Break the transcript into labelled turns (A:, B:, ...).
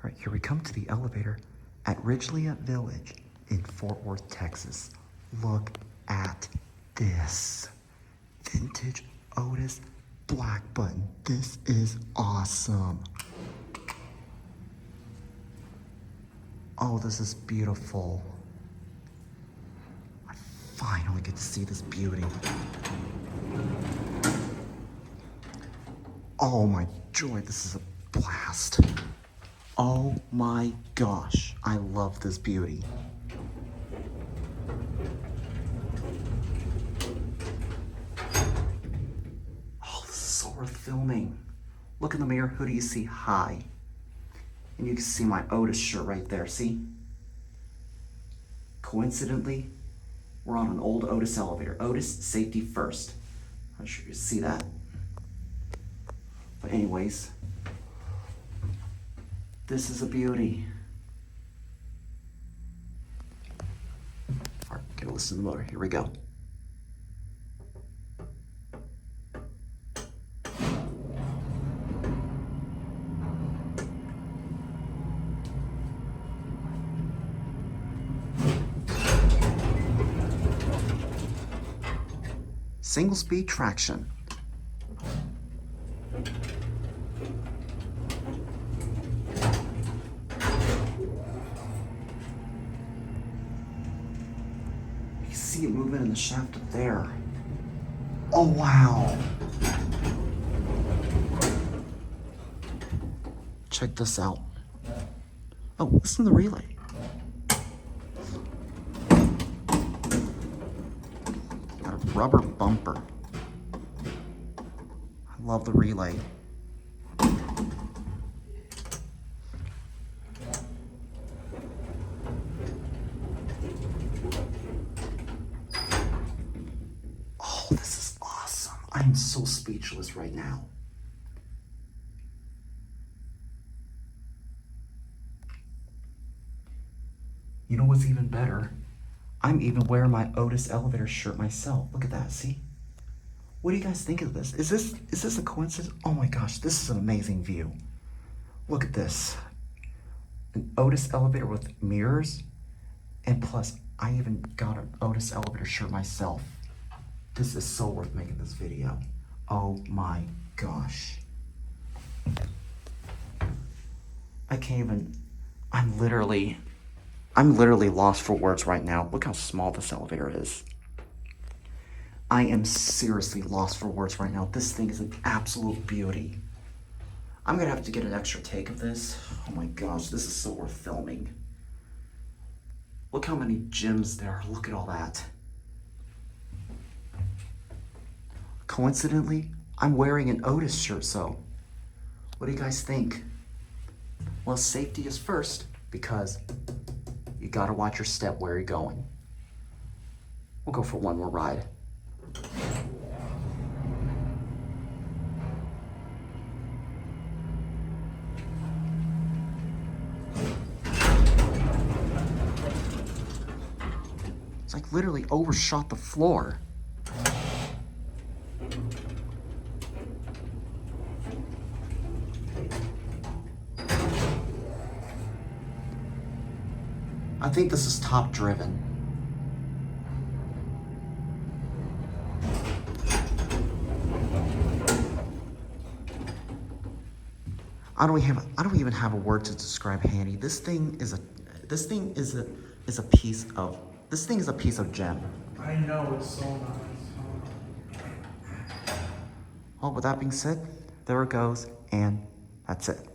A: All right, here we come to the elevator at Ridglea Village in Fort Worth, Texas. Look at this. Vintage Otis black button. This is awesome. Oh, this is beautiful. I finally get to see this beauty. Oh my joy, this is a blast. Oh my gosh, I love this beauty. Oh, this is so worth filming. Look in the mirror, who do you see? Hi. And you can see my Otis shirt right there, see? Coincidentally, we're on an old Otis elevator. Otis, safety first. I'm not sure you see that. But anyways, this is a beauty. All right, gotta listen to the motor. Here we go. Single speed traction. You can see movement in the shaft up there. Oh wow. Check this out. Oh, listen to the relay. Got a rubber bumper. I love the relay. Oh, this is awesome. I'm so speechless right now. You know what's even better? I'm even wearing my Otis elevator shirt myself. Look at that, see? What do you guys think of this? Is this a coincidence? Oh my gosh, this is an amazing view. Look at this. An Otis elevator with mirrors, and plus I even got an Otis elevator shirt myself. This is so worth making this video. Oh my gosh. I can't even, I'm literally lost for words right now. Look how small this elevator is. I am seriously lost for words right now. This thing is an absolute beauty. I'm gonna have to get an extra take of this. Oh my gosh, this is so worth filming. Look how many gems there are. Look at all that. Coincidentally, I'm wearing an Otis shirt, so what do you guys think? Well, safety is first, because you gotta watch your step where you're going. We'll go for one more ride. It's like literally overshot the floor. I think this is top driven. I don't even have a word to describe handy. This thing is a piece of gem.
B: I know, it's so nice.
A: Well, with that being said, there it goes, and that's it.